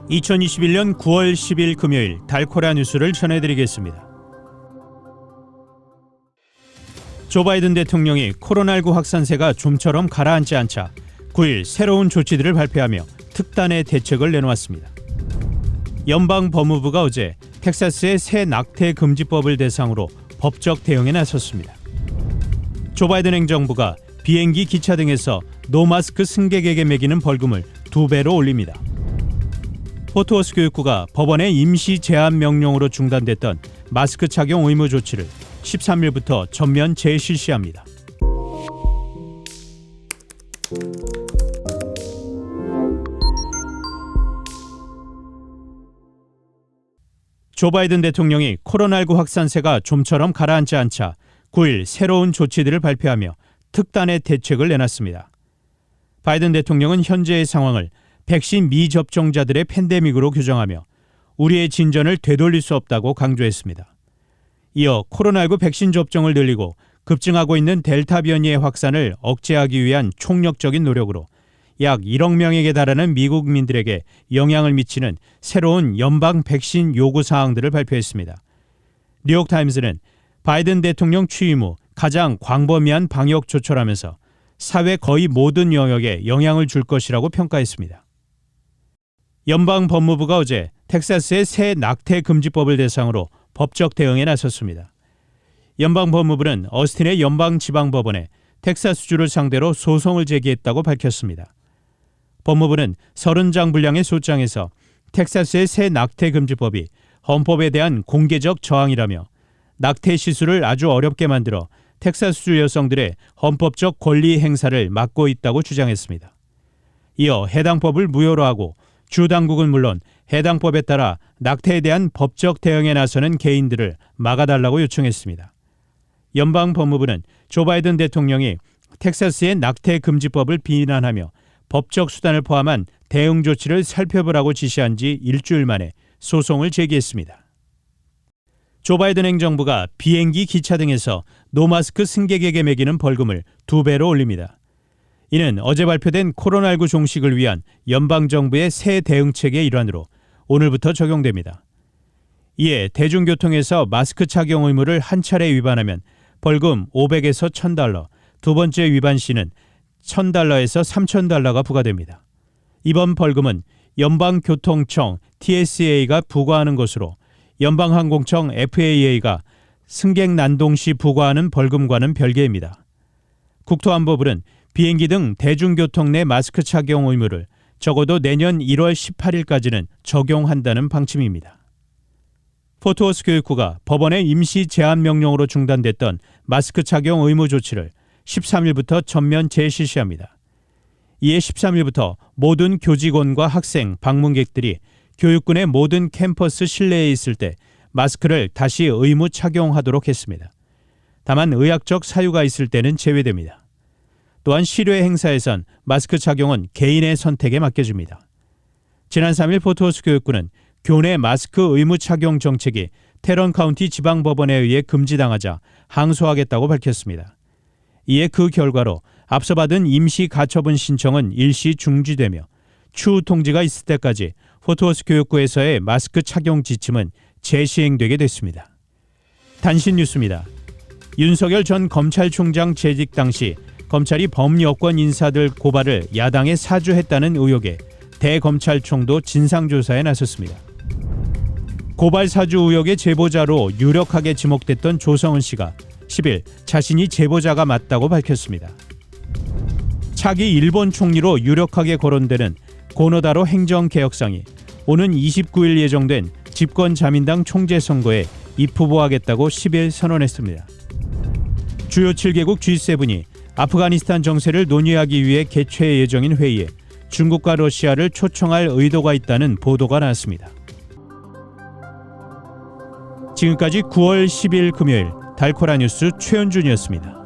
2021년 9월 10일 금요일 달코라 뉴스를 전해드리겠습니다. 조 바이든 대통령이 코로나19 확산세가 좀처럼 가라앉지 않자 9일 새로운 조치들을 발표하며 특단의 대책을 내놓았습니다. 연방 법무부가 어제 텍사스의 새 낙태 금지법을 대상으로 법적 대응에 나섰습니다. 조 바이든 행정부가 비행기, 기차 등에서 노마스크 승객에게 매기는 벌금을 2배로 올립니다. 포트워스 교육부가 법원의 임시 제한 명령으로 중단됐던 마스크 착용 의무 조치를 13일부터 전면 재실시합니다. 조 바이든 대통령이 코로나19 확산세가 좀처럼 가라앉지 않자 9일 새로운 조치들을 발표하며 특단의 대책을 내놨습니다. 바이든 대통령은 현재의 상황을 백신 미접종자들의 팬데믹으로 규정하며 우리의 진전을 되돌릴 수 없다고 강조했습니다. 이어 코로나19 백신 접종을 늘리고 급증하고 있는 델타 변이의 확산을 억제하기 위한 총력적인 노력으로 약 1억 명에게 달하는 미국민들에게 영향을 미치는 새로운 연방 백신 요구 사항들을 발표했습니다. 뉴욕타임스는 바이든 대통령 취임 후 가장 광범위한 방역 조처라면서 사회 거의 모든 영역에 영향을 줄 것이라고 평가했습니다. 연방 법무부가 어제 텍사스의 새 낙태 금지법을 대상으로 법적 대응에 나섰습니다. 연방 법무부는 어스틴의 연방지방법원에 텍사스주를 상대로 소송을 제기했다고 밝혔습니다. 법무부는 30장 분량의 소장에서 텍사스의 새 낙태 금지법이 헌법에 대한 공개적 저항이라며 낙태 시술을 아주 어렵게 만들어 텍사스주 여성들의 헌법적 권리 행사를 막고 있다고 주장했습니다. 이어 해당 법을 무효로 하고 주 당국은 물론 해당 법에 따라 낙태에 대한 법적 대응에 나서는 개인들을 막아달라고 요청했습니다. 연방 법무부는 조 바이든 대통령이 텍사스의 낙태 금지법을 비난하며 법적 수단을 포함한 대응 조치를 살펴보라고 지시한 지 일주일 만에 소송을 제기했습니다. 조 바이든 행정부가 비행기, 기차 등에서 노마스크 승객에게 매기는 벌금을 2배로 올립니다. 이는 어제 발표된 코로나19 종식을 위한 연방정부의 새 대응책의 일환으로 오늘부터 적용됩니다. 이에 대중교통에서 마스크 착용 의무를 한 차례 위반하면 벌금 500에서 $1,000, 두 번째 위반 시는 $1,000에서 $3,000가 부과됩니다. 이번 벌금은 연방교통청 TSA가 부과하는 것으로 연방항공청 FAA가 승객 난동 시 부과하는 벌금과는 별개입니다. 국토안보부는 비행기 등 대중교통 내 마스크 착용 의무를 적어도 내년 1월 18일까지는 적용한다는 방침입니다. 포트워스 교육부가 법원의 임시 제한 명령으로 중단됐던 마스크 착용 의무 조치를 13일부터 전면 재실시합니다. 이에 13일부터 모든 교직원과 학생, 방문객들이 교육군의 모든 캠퍼스 실내에 있을 때 마스크를 다시 의무 착용하도록 했습니다. 다만 의학적 사유가 있을 때는 제외됩니다. 또한 실외 행사에선 마스크 착용은 개인의 선택에 맡겨집니다. 지난 3일 포트워스 교육부는 교내 마스크 의무 착용 정책이 테런 카운티 지방법원에 의해 금지당하자 항소하겠다고 밝혔습니다. 이에 그 결과로 앞서 받은 임시 가처분 신청은 일시 중지되며 추후 통지가 있을 때까지 포트워스 교육부에서의 마스크 착용 지침은 재시행되게 됐습니다. 단신 뉴스입니다. 윤석열 전 검찰총장 재직 당시 검찰이 범여권 인사들 고발을 야당에 사주했다는 의혹에 대검찰청도 진상조사에 나섰습니다. 고발 사주 의혹의 제보자로 유력하게 지목됐던 조성은 씨가 10일 자신이 제보자가 맞다고 밝혔습니다. 차기 일본 총리로 유력하게 거론되는 고노다로 행정개혁상이 오는 29일 예정된 집권자민당 총재 선거에 입후보하겠다고 10일 선언했습니다. 주요 7개국 G7이 아프가니스탄 정세를 논의하기 위해 개최 예정인 회의에 중국과 러시아를 초청할 의도가 있다는 보도가 나왔습니다. 지금까지 9월 10일 금요일 달코라 뉴스 최현준이었습니다.